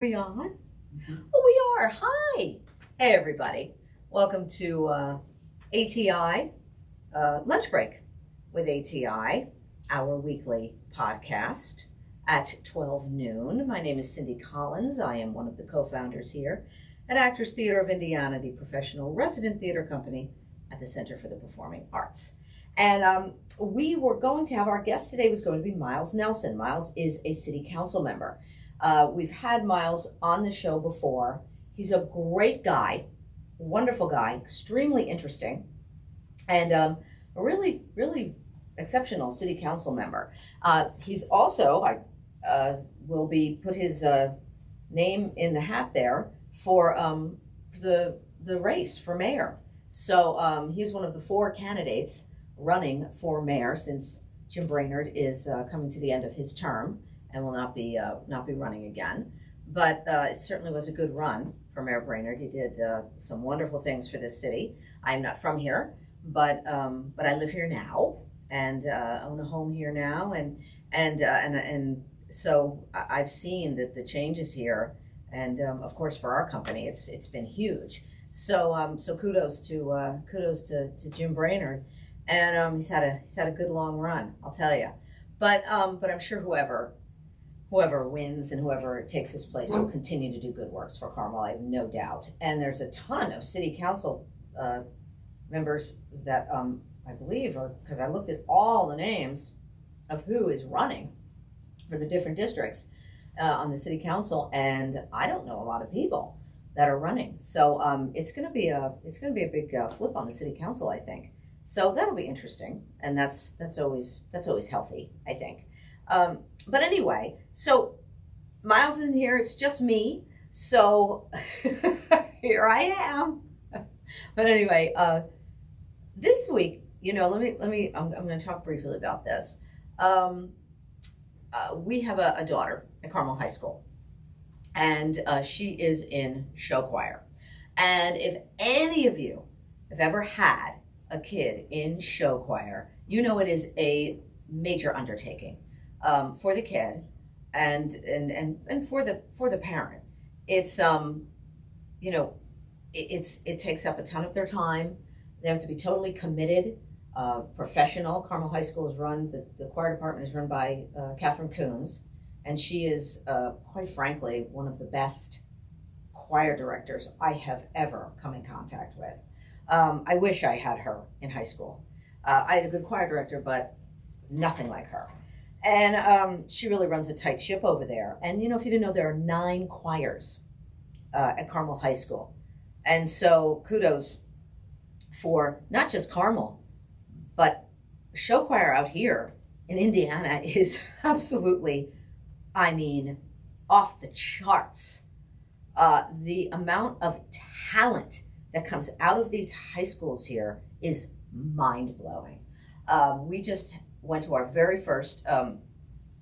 We on? Oh, we are. Hi. Hey, everybody. Welcome to ATI Lunch Break with ATI, our weekly podcast at 12 noon. My name is Cynthia Collins. I am one of the co-founders here at Actors Theater of Indiana, the professional resident theater company at the Center for the Performing Arts. And we were going to have, our guest today was going to be Miles Nelson. Miles is a city council member. We've had Miles on the show before. He's a great guy, wonderful guy, extremely interesting, and a really, really exceptional city council member. He's also, I will be put his name in the hat there for the race for mayor. So he's one of the 4 candidates running for mayor, since Jim Brainerd is coming to the end of his term and will not be running again. But it certainly was a good run for Mayor Brainerd. He did some wonderful things for this city. I'm not from here, but I live here now and own a home here now, and so I've seen that the changes here, and of course for our company, it's been huge. So kudos to Jim Brainerd. And he's had a good long run, I'll tell you. But I'm sure whoever wins and whoever takes his place will continue to do good works for Carmel. I have no doubt. And there's a ton of city council members that I believe, or because I looked at all the names of who is running for the different districts on the city council, and I don't know a lot of people that are running. So it's going to be a big flip on the city council, I think. So that'll be interesting, and that's always healthy, I think. But anyway, so Miles isn't here; it's just me. So here I am. But anyway, this week, let me. I'm going to talk briefly about this. We have a daughter at Carmel High School, and she is in show choir. And if any of you have ever had a kid in show choir, it is a major undertaking for the kid and for the parent. It's it takes up a ton of their time. They have to be totally committed, professional. Carmel High School is run, the choir department is run by Catherine Coons, and she is quite frankly one of the best choir directors I have ever come in contact with. I wish I had her in high school. I had a good choir director, but nothing like her. And she really runs a tight ship over there. And if you didn't know, there are 9 choirs at Carmel High School. And so kudos for not just Carmel, but show choir out here in Indiana is absolutely, off the charts. The amount of talent that comes out of these high schools here is mind-blowing. We just went to our very first,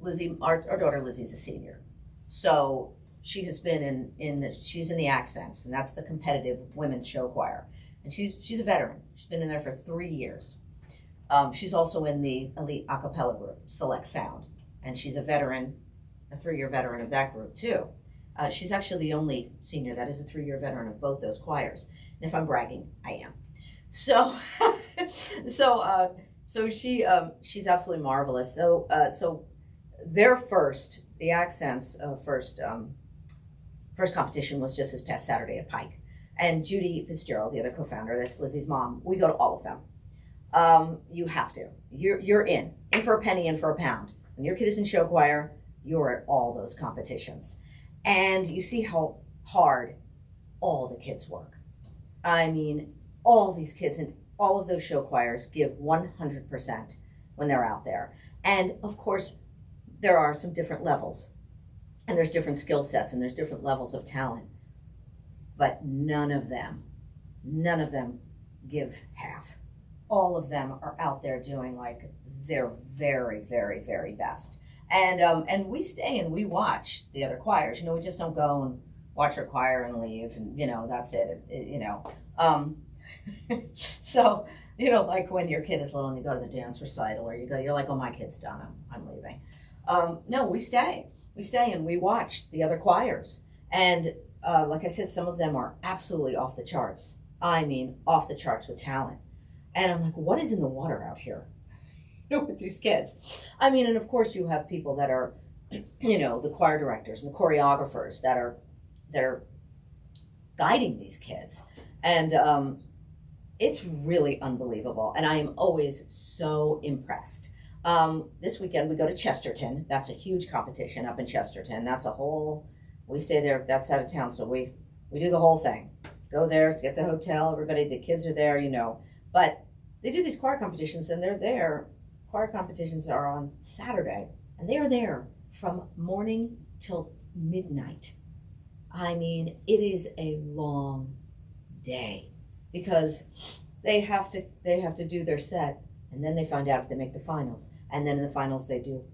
Lizzie, our daughter Lizzie is a senior. So she has been she's in the Accents, and that's the competitive women's show choir. And she's a veteran. She's been in there for 3 years. She's also in the elite a cappella group, Select Sound. And she's a veteran, a 3-year veteran of that group too. She's actually the only senior that is a 3-year veteran of both those choirs. And if I'm bragging, I am. So, so she's absolutely marvelous. So their the Accents first competition was just this past Saturday at Pike. And Judy Fitzgerald, the other co-founder, that's Lizzie's mom, we go to all of them. You have to. You're in for a penny, in for a pound. When your kid is in show choir, you're at all those competitions. And you see how hard all the kids work. All these kids in all of those show choirs give 100% when they're out there. And of course, there are some different levels, and there's different skill sets, and there's different levels of talent. But none of them give half. All of them are out there doing like their very, very, very best. And we stay and we watch the other choirs. We just don't go and watch our choir and leave, and that's it. So like when your kid is little and you go to the dance recital, or you're like, oh, my kid's done, I'm leaving. No, we stay and we watch the other choirs, And like I said, some of them are absolutely off the charts. I mean, off the charts with talent. And I'm like, what is in the water out here? With these kids. I mean, and of course you have people that are, the choir directors and the choreographers that are guiding these kids. And it's really unbelievable. And I am always so impressed. This weekend we go to Chesterton. That's a huge competition up in Chesterton. We stay there, that's out of town. So we do the whole thing. Go there, get the hotel, everybody, the kids are there, But they do these choir competitions and they're there. Choir competitions are on Saturday, and they are there from morning till midnight. I mean, it is a long day because they have to do their set, and then they find out if they make the finals. And then in the finals, they do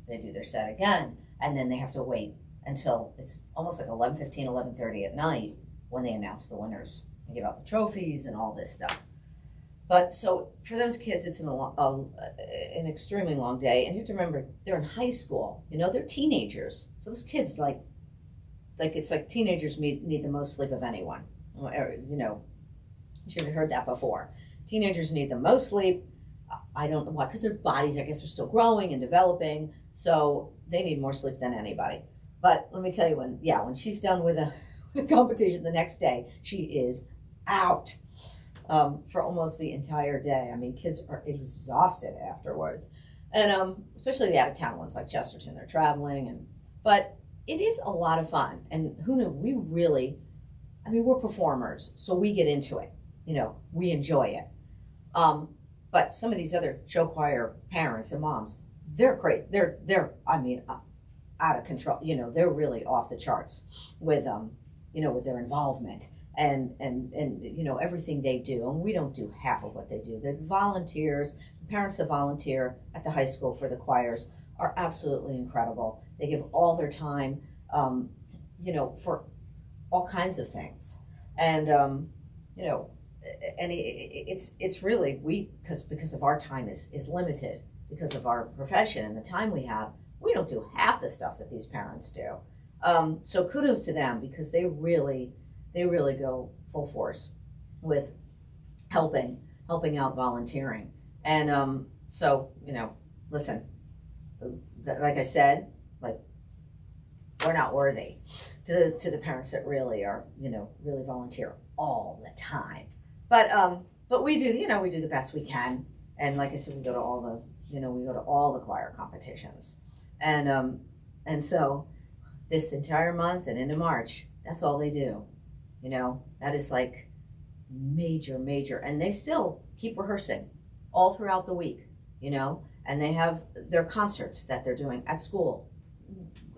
their set again, and then they have to wait until it's almost like 11:15, 11:30 at night when they announce the winners and give out the trophies and all this stuff. But so for those kids, it's an extremely long day. And you have to remember, they're in high school. They're teenagers. So those kids, it's like teenagers need the most sleep of anyone. I'm sure you've heard that before. Teenagers need the most sleep. I don't know why, because their bodies, I guess, are still growing and developing. So they need more sleep than anybody. But let me tell you, when she's done with the competition the next day, she is out. For almost the entire day. I mean, kids are exhausted afterwards. And especially the out-of-town ones like Chesterton, they're traveling. But it is a lot of fun. And who knew, we're performers, so we get into it. We enjoy it. But some of these other show choir parents and moms, they're great. They're out of control. They're really off the charts with their involvement. And everything they do, and we don't do half of what they do. The volunteers, the parents that volunteer at the high school for the choirs are absolutely incredible. They give all their time, for all kinds of things, and it's really because of our time is limited because of our profession and the time we have. We don't do half the stuff that these parents do. So kudos to them because they really go full force with helping out volunteering. And listen, like I said, we're not worthy to the parents that really are, really volunteer all the time. But we do the best we can. And like I said, we go to all the choir competitions. And so this entire month and into March, that's all they do. That is like major, and they still keep rehearsing all throughout the week, and they have their concerts that they're doing at school,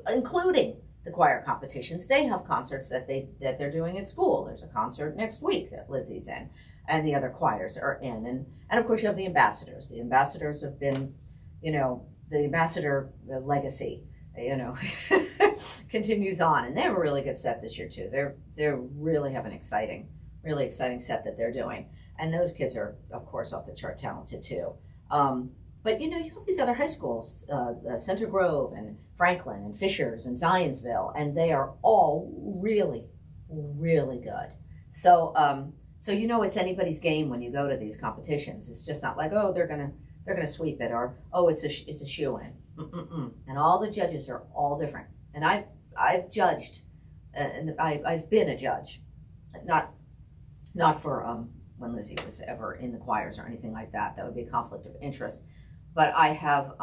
including the choir competitions. They have concerts that they're doing at school. There's a concert next week that Lizzie's in, and the other choirs are in, and of course you have the ambassadors. The ambassadors have been, the ambassador legacy, continues on, and they have a really good set this year too. They really have an really exciting set that they're doing, and those kids are of course off the chart talented too. But you have these other high schools, Center Grove and Franklin and Fishers and Zionsville, and they are all really good. So it's anybody's game when you go to these competitions. It's just not like, oh, they're gonna sweep it, or oh, it's a shoo-in. And all the judges are all different. And I've judged, and I've been a judge, not for when Lizzie was ever in the choirs or anything like that. That would be a conflict of interest. But I have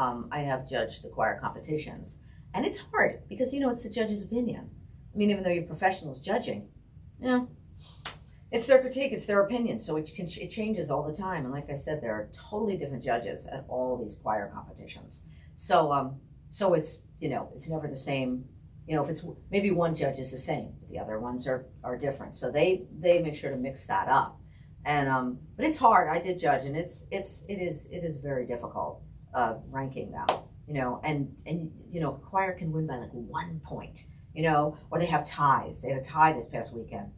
judged the choir competitions, and it's hard because it's the judge's opinion. I mean, even though you're professionals judging, it's their critique, it's their opinion, so it changes all the time. And like I said, there are totally different judges at all these choir competitions. So it's it's never the same. If it's maybe one judge is the same, but the other ones are different. So they make sure to mix that up. And but it's hard. I did judge, and it is very difficult ranking them. And choir can win by like 1 point. Or they have ties. They had a tie this past weekend.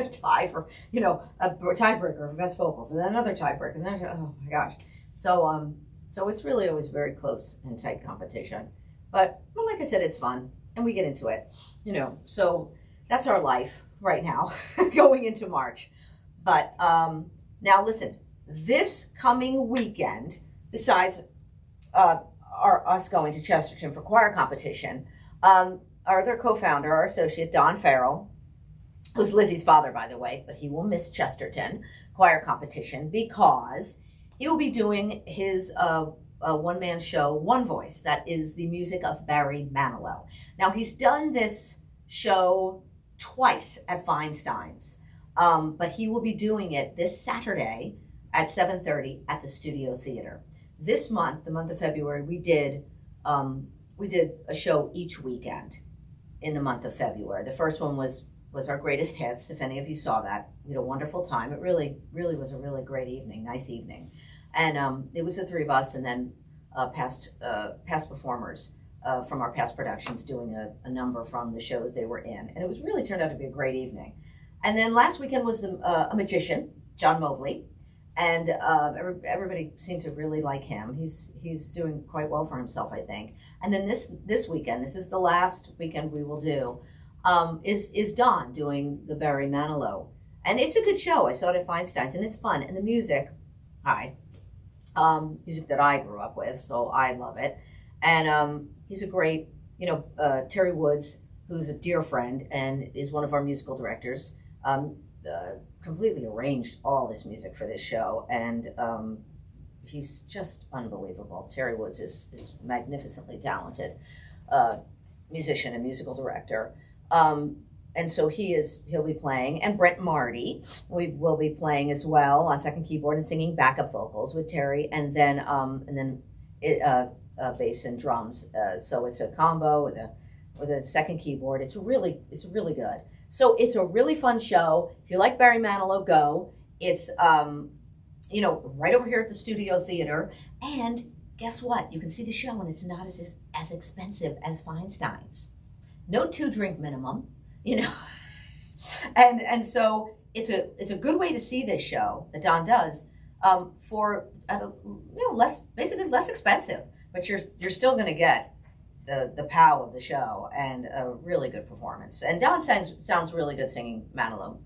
A tie for a tiebreaker for best vocals, and then another tiebreaker. And then oh my gosh. So it's really always very close and tight competition. But like I said, it's fun. and we get into it, So that's our life right now, going into March. But now listen, this coming weekend, besides us going to Chesterton for choir competition, our other co-founder, our associate, Don Farrell, who's Lizzie's father, by the way, but he will miss Chesterton choir competition because he will be doing his one-man show, One Voice, that is the music of Barry Manilow. Now, he's done this show twice at Feinstein's, but he will be doing it this Saturday at 7:30 at the Studio Theater. This month, the month of February, we did a show each weekend in the month of February. The first one was our greatest hits. If any of you saw that, we had a wonderful time. It really was a really great evening, nice evening. And it was the three of us, and then past performers from our past productions doing a number from the shows they were in. And it was really turned out to be a great evening. And then last weekend was a magician, John Mobley. And everybody seemed to really like him. He's doing quite well for himself, I think. And then this weekend, this is the last weekend we will do, is Don doing the Barry Manilow. And it's a good show. I saw it at Feinstein's, and it's fun. And the music, music that I grew up with, so I love it. And he's a great, Terry Woods, who's a dear friend and is one of our musical directors, completely arranged all this music for this show, and he's just unbelievable. Terry Woods is magnificently talented musician and musical director, and so he'll be playing, and Brent Marty will be playing as well on second keyboard and singing backup vocals with Terry, and then bass and drums. So it's a combo with a second keyboard. It's really good. So it's a really fun show. If you like Barry Manilow, go. It's, right over here at the Studio Theater. And guess what? You can see the show, and it's not as expensive as Feinstein's. No 2-drink minimum, and so it's a good way to see this show that Don does for less expensive, but you're still going to get the pow of the show and a really good performance. And Don sounds really good singing Manilow.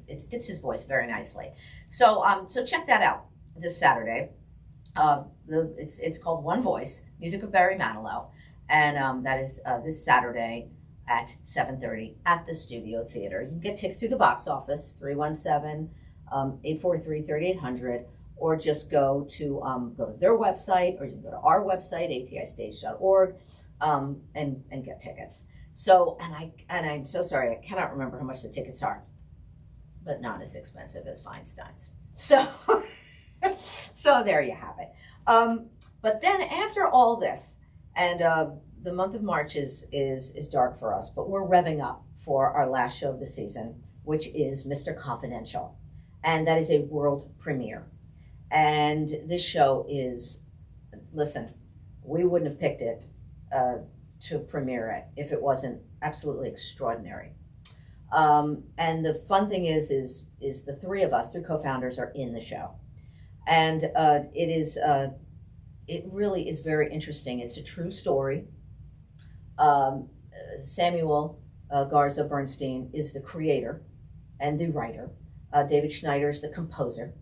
It fits his voice very nicely. So check that out this Saturday. It's called One Voice, Music of Barry Manilow, and that is this Saturday at 7:30 at the Studio Theater. You can get tickets through the box office, 317-843-3800, or just go to their website, or you can go to our website, atistage.org, and get tickets. So, and I'm so sorry, I cannot remember how much the tickets are, but not as expensive as Feinstein's. So, so there you have it. But then after all this, and the month of March is dark for us, but we're revving up for our last show of the season, which is Mr. Confidential, and that is a world premiere. And this show is, listen, we wouldn't have picked it to premiere it if it wasn't absolutely extraordinary. And the fun thing is the three of us, three co-founders, are in the show. And it really is very interesting. It's a true story. Samuel Garza Bernstein is the creator and the writer. David Schneider is the composer.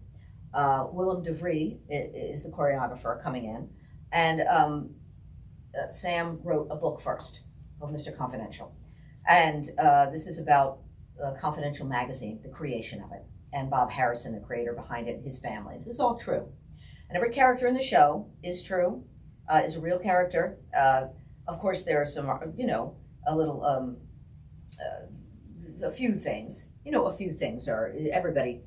Willem DeVries is the choreographer coming in. And Sam wrote a book first called Mr. Confidential. And this is about Confidential magazine, the creation of it, and Bob Harrison, the creator behind it, and his family. This is all true. And every character in the show is true, is a real character. Of course, there are some, a few things. A few things are, everybody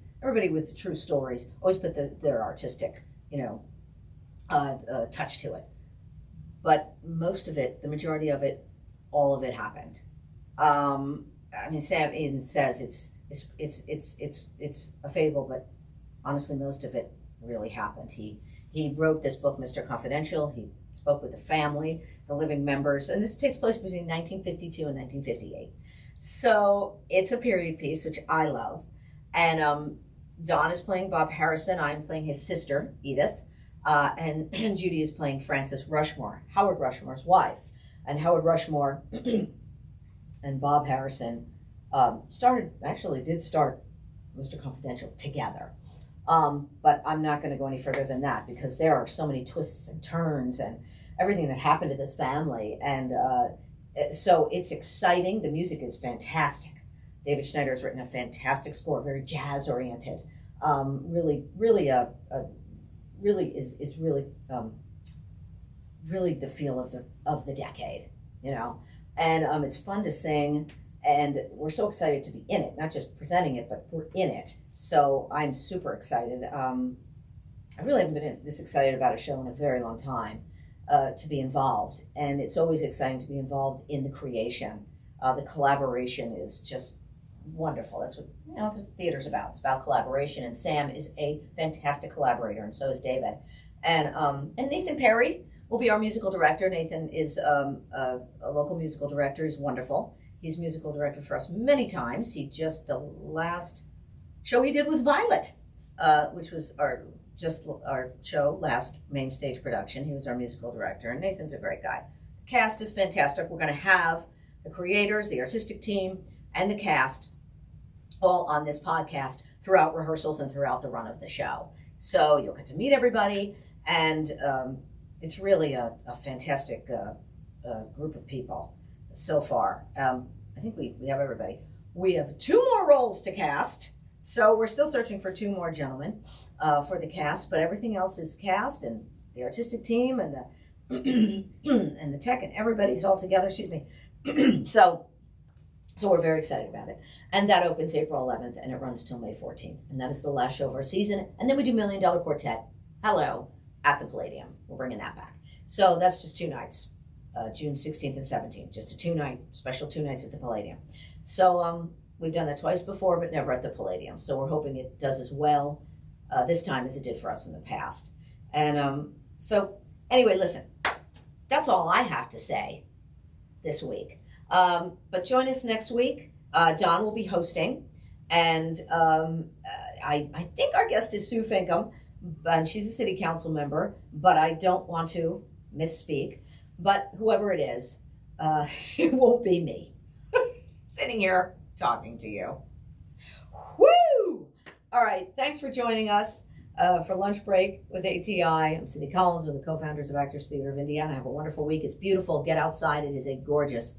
with true stories always put their artistic, touch to it. But most of it, the majority of it, all of it happened. Sam even says it's a fable, but honestly, most of it really happened. He wrote this book, Mr. Confidential. He spoke with the family, the living members, and this takes place between 1952 and 1958. So it's a period piece, which I love. And Don is playing Bob Harrison. I'm playing his sister, Edith. And Judy is playing Frances Rushmore, Howard Rushmore's wife. And Howard Rushmore and Bob Harrison did start Mr. Confidential together. But I'm not going to go any further than that because there are so many twists and turns and everything that happened to this family. And so it's exciting. The music is fantastic. David Schneider has written a fantastic score, very jazz oriented. Really the feel of the decade, you know. And it's fun to sing, and we're so excited to be in it, not just presenting it, but we're in it. So I'm super excited. I really haven't been this excited about a show in a very long time, to be involved. And it's always exciting to be involved in the creation. The collaboration is just wonderful. That's what theater's about. It's about collaboration, and Sam is a fantastic collaborator, and so is David. And Nathan Perry will be our musical director. Nathan is a local musical director. He's wonderful. He's musical director for us many times. The last show he did was Violet, which was our show, last main stage production. He was our musical director, and Nathan's a great guy. The cast is fantastic. We're going to have the creators, the artistic team, and the cast all on this podcast throughout rehearsals and throughout the run of the show. So you'll get to meet everybody, and it's really a fantastic group of people so far. I think we have everybody. We have 2 more roles to cast, so we're still searching for 2 more gentlemen for the cast, but everything else is cast, and the artistic team and the and the tech, and everybody's all together. Excuse me. So we're very excited about it. And that opens April 11th, and it runs till May 14th. And that is the last show of our season. And then we do $1 Million Quartet, Hello, at the Palladium. We're bringing that back. So that's just 2 nights, June 16th and 17th. Just a 2-night, special 2 nights at the Palladium. So we've done that twice before, but never at the Palladium. So we're hoping it does as well this time as it did for us in the past. And so anyway, listen, that's all I have to say this week. But join us next week. Don will be hosting, and I think our guest is Sue Finkham, and she's a city council member, but I don't want to misspeak. But whoever it is, it won't be me sitting here talking to you. Woo! All right, thanks for joining us for Lunch Break with ATI. I'm Cynthia Collins, one of the co-founders of Actors Theater of Indiana. Have a wonderful week. It's beautiful. Get outside. It is a gorgeous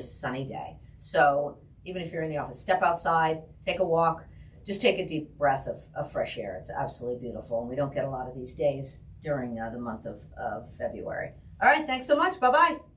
sunny day. So even if you're in the office, step outside, take a walk, just take a deep breath of fresh air. It's absolutely beautiful. And we don't get a lot of these days during the month of February. All right. Thanks so much. Bye-bye.